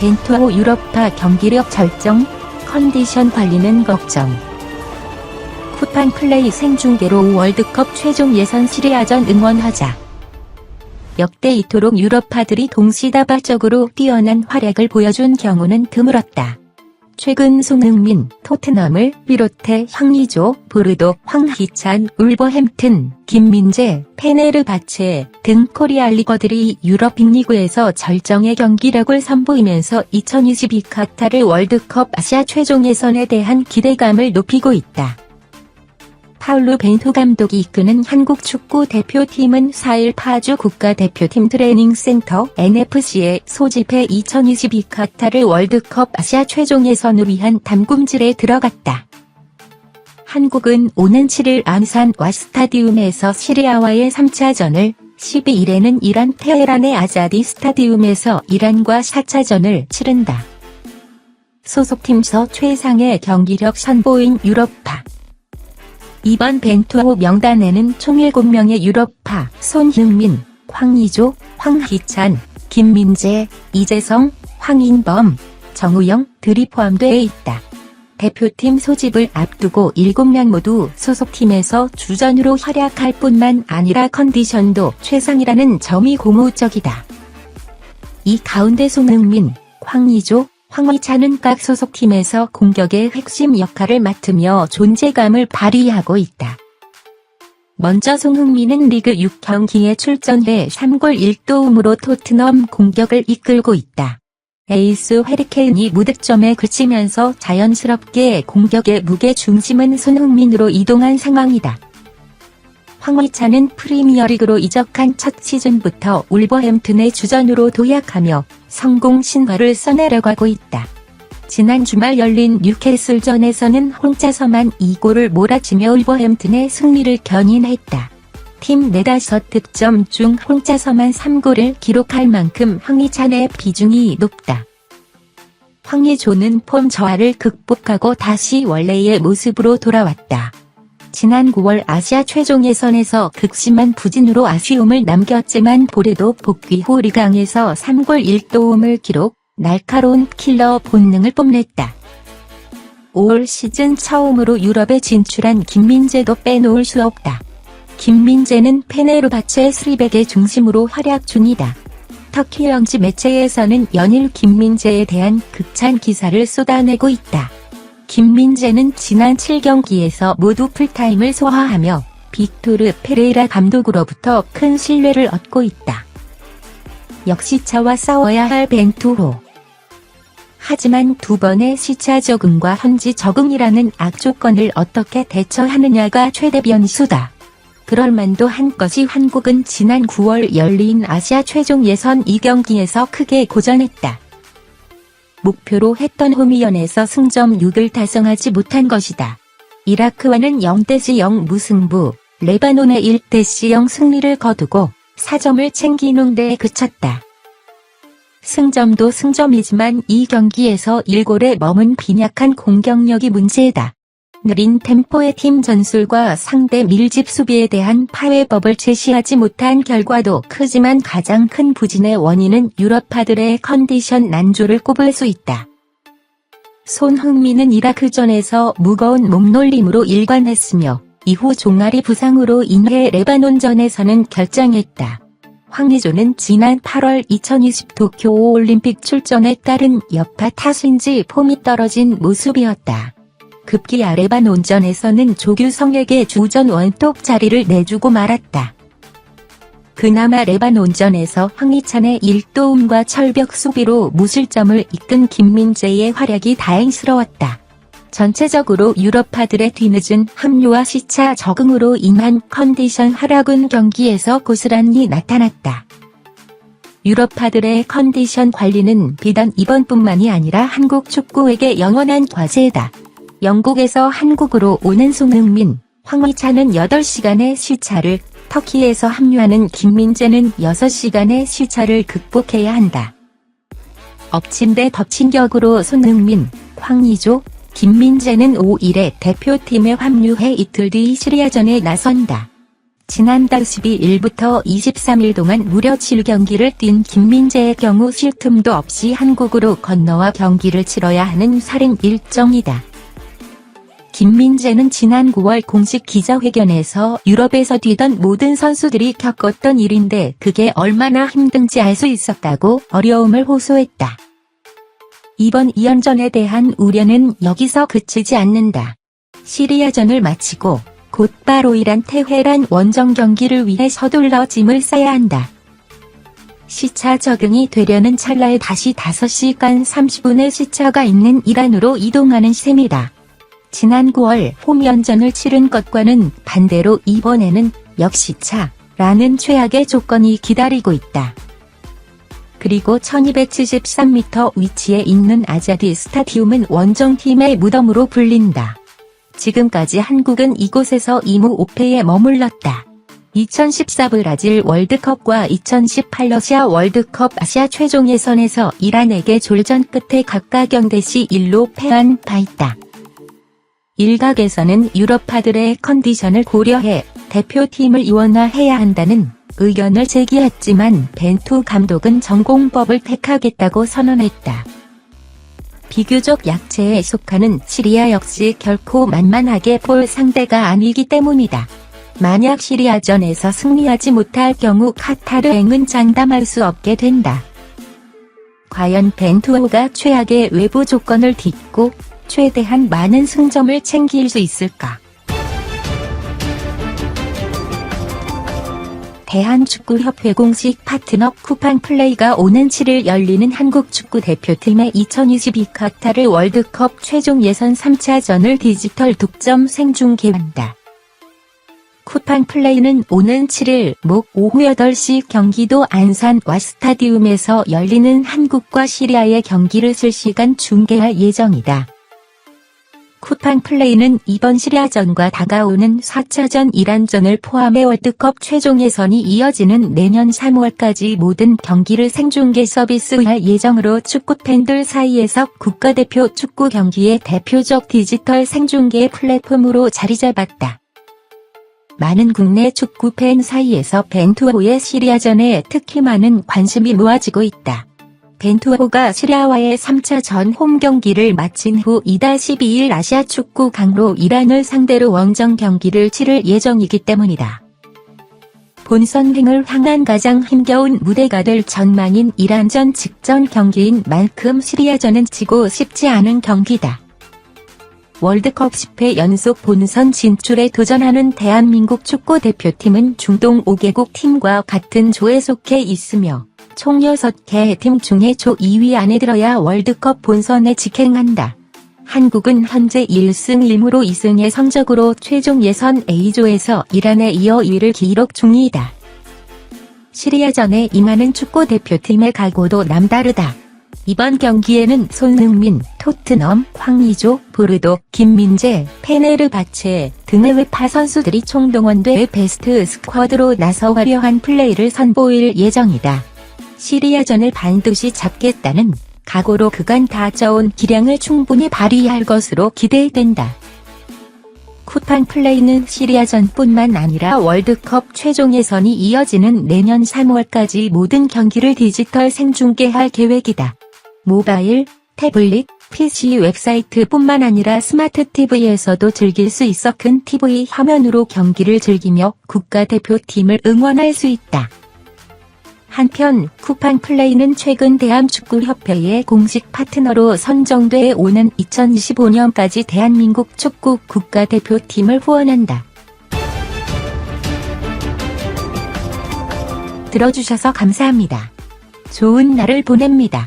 벤투호 유럽파 경기력 절정, 컨디션 관리는 걱정. 쿠팡 플레이 생중계로 월드컵 최종 예선 시리아전 응원하자. 역대 이토록 유럽파들이 동시다발적으로 뛰어난 활약을 보여준 경우는 드물었다. 최근 손흥민, 토트넘을 비롯해 황의조, 보르도, 황희찬, 울버햄튼, 김민재, 페네르바체 등 코리아 리거들이 유럽 빅리그에서 절정의 경기력을 선보이면서 2022 카타르 월드컵 아시아 최종 예선에 대한 기대감을 높이고 있다. 파울루 벤투 감독이 이끄는 한국 축구 대표팀은 4일 파주 국가대표팀 트레이닝센터 NFC에 소집해 2022 카타르 월드컵 아시아 최종 예선을 위한 담금질에 들어갔다. 한국은 오는 7일 안산 와스타디움에서 시리아와의 3차전을, 12일에는 이란 테헤란의 아자디 스타디움에서 이란과 4차전을 치른다. 소속팀서 최상의 경기력 선보인 유럽파. 이번 벤투호 명단에는 총 7명의 유럽파 손흥민, 황의조, 황희찬, 김민재, 이재성, 황인범, 정우영들이 포함되어 있다. 대표팀 소집을 앞두고 7명 모두 소속팀에서 주전으로 활약할 뿐만 아니라 컨디션도 최상이라는 점이 고무적이다. 이 가운데 손흥민, 황의조, 황희찬은 각 소속팀에서 공격의 핵심 역할을 맡으며 존재감을 발휘하고 있다. 먼저 손흥민은 리그 6경기에 출전해 3골 1도움으로 토트넘 공격을 이끌고 있다. 에이스 해리케인이 무득점에 그치면서 자연스럽게 공격의 무게 중심은 손흥민으로 이동한 상황이다. 황희찬은 프리미어리그로 이적한 첫 시즌부터 울버햄튼의 주전으로 도약하며 성공 신화를 써내려가고 있다. 지난 주말 열린 뉴캐슬전에서는 혼자서만 2골을 몰아치며 울버햄튼의 승리를 견인했다. 팀 4-5득점 중 혼자서만 3골을 기록할 만큼 황희찬의 비중이 높다. 황의조는 폼 저하를 극복하고 다시 원래의 모습으로 돌아왔다. 지난 9월 아시아 최종 예선에서 극심한 부진으로 아쉬움을 남겼지만 보르도 복귀 후 리강에서 3골 1도움을 기록, 날카로운 킬러 본능을 뽐냈다. 올 시즌 처음으로 유럽에 진출한 김민재도 빼놓을 수 없다. 김민재는 페네르바체 스리백의 중심으로 활약 중이다. 터키 현지 매체에서는 연일 김민재에 대한 극찬 기사를 쏟아내고 있다. 김민재는 지난 7경기에서 모두 풀타임을 소화하며 빅토르 페레이라 감독으로부터 큰 신뢰를 얻고 있다. 역시 차와 싸워야 할 벤투호. 하지만 두 번의 시차 적응과 현지 적응이라는 악조건을 어떻게 대처하느냐가 최대 변수다. 그럴 만도 한 것이 한국은 지난 9월 열린 아시아 최종 예선 2경기에서 크게 고전했다. 목표로 했던 홈이연에서 승점 6을 달성하지 못한 것이다. 이라크와는 0-0 무승부, 레바논의 1-0 승리를 거두고 4점을 챙기는 데에 그쳤다. 승점도 승점이지만 이 경기에서 1골에 머문 빈약한 공격력이 문제다. 느린 템포의 팀 전술과 상대 밀집 수비에 대한 파괴법을 제시하지 못한 결과도 크지만 가장 큰 부진의 원인은 유럽파들의 컨디션 난조를 꼽을 수 있다. 손흥민은 이라크전에서 무거운 몸놀림으로 일관했으며 이후 종아리 부상으로 인해 레바논전에서는 결장했다. 황의조는 지난 8월 2020 도쿄 올림픽 출전에 따른 여파 탓인지 폼이 떨어진 모습이었다. 급기야 레바논전에서는 조규성에게 주전 원톱 자리를 내주고 말았다. 그나마 레바논전에서 황희찬의 1도움과 철벽 수비로 무실점을 이끈 김민재의 활약이 다행스러웠다. 전체적으로 유럽파들의 뒤늦은 합류와 시차 적응으로 인한 컨디션 하락은 경기에서 고스란히 나타났다. 유럽파들의 컨디션 관리는 비단 이번뿐만이 아니라 한국 축구에게 영원한 과제다. 영국에서 한국으로 오는 손흥민, 황희찬은 8시간의 시차를, 터키에서 합류하는 김민재는 6시간의 시차를 극복해야 한다. 엎친 데 덮친 격으로 손흥민, 황의조, 김민재는 5일에 대표팀에 합류해 이틀 뒤 시리아전에 나선다. 지난달 12일부터 23일 동안 무려 7경기를 뛴 김민재의 경우 쉴 틈도 없이 한국으로 건너와 경기를 치러야 하는 살인 일정이다. 김민재는 지난 9월 공식 기자회견에서 유럽에서 뛰던 모든 선수들이 겪었던 일인데 그게 얼마나 힘든지 알 수 있었다고 어려움을 호소했다. 이번 2연전에 대한 우려는 여기서 그치지 않는다. 시리아전을 마치고 곧바로 이란 테헤란 원정 경기를 위해 서둘러 짐을 싸야 한다. 시차 적응이 되려는 찰나에 다시 5시간 30분의 시차가 있는 이란으로 이동하는 셈이다. 지난 9월 홈연전을 치른 것과는 반대로 이번에는 역시차라는 최악의 조건이 기다리고 있다. 그리고 1273m 위치에 있는 아자디 스타디움은 원정팀의 무덤으로 불린다. 지금까지 한국은 이곳에서 2무 5패에 머물렀다. 2014 브라질 월드컵과 2018 러시아 월드컵 아시아 최종 예선에서 이란에게 졸전 끝에 각각 0대 1로 패한 바 있다. 일각에서는 유럽파들의 컨디션을 고려해 대표팀을 이원화해야 한다는 의견을 제기했지만 벤투 감독은 전공법을 택하겠다고 선언했다. 비교적 약체에 속하는 시리아 역시 결코 만만하게 볼 상대가 아니기 때문이다. 만약 시리아전에서 승리하지 못할 경우 카타르행은 장담할 수 없게 된다. 과연 벤투호가 최악의 외부 조건을 딛고 최대한 많은 승점을 챙길 수 있을까? 대한축구협회 공식 파트너 쿠팡플레이가 오는 7일 열리는 한국 축구대표팀의 2022 카타르 월드컵 최종 예선 3차전을 디지털 독점 생중계한다. 쿠팡플레이는 오는 7일 목 오후 8시 경기도 안산 와스타디움에서 열리는 한국과 시리아의 경기를 실시간 중계할 예정이다. 쿠팡플레이는 이번 시리아전과 다가오는 4차전 이란전을 포함해 월드컵 최종 예선이 이어지는 내년 3월까지 모든 경기를 생중계 서비스할 예정으로 축구팬들 사이에서 국가대표 축구 경기의 대표적 디지털 생중계 플랫폼으로 자리 잡았다. 많은 국내 축구팬 사이에서 벤투호의 시리아전에 특히 많은 관심이 모아지고 있다. 벤투호가 시리아와의 3차전 홈 경기를 마친 후 2-12일 아시아 축구 강로 이란을 상대로 원정 경기를 치를 예정이기 때문이다. 본선행을 향한 가장 힘겨운 무대가 될 전망인 이란전 직전 경기인 만큼 시리아전은 지고 싶지 않은 경기다. 월드컵 10회 연속 본선 진출에 도전하는 대한민국 축구대표팀은 중동 5개국 팀과 같은 조에 속해 있으며 총 6개 팀 중에 조 2위 안에 들어야 월드컵 본선에 직행한다. 한국은 현재 1승 1무로 2승의 성적으로 최종 예선 A조에서 이란에 이어 2위를 기록 중이다. 시리아전에 임하는 축구대표팀의 각오도 남다르다. 이번 경기에는 손흥민, 토트넘, 황의조, 보르도, 김민재, 페네르바체 등의 외파 선수들이 총동원돼 베스트 스쿼드로 나서 화려한 플레이를 선보일 예정이다. 시리아전을 반드시 잡겠다는 각오로 그간 다져온 기량을 충분히 발휘할 것으로 기대된다. 쿠팡플레이는 시리아전뿐만 아니라 월드컵 최종 예선이 이어지는 내년 3월까지 모든 경기를 디지털 생중계할 계획이다. 모바일, 태블릿, PC 웹사이트뿐만 아니라 스마트 TV에서도 즐길 수 있어 큰 TV 화면으로 경기를 즐기며 국가대표팀을 응원할 수 있다. 한편 쿠팡플레이는 최근 대한축구협회의 공식 파트너로 선정돼 오는 2025년까지 대한민국 축구 국가대표팀을 후원한다. 들어주셔서 감사합니다. 좋은 날을 보냅니다.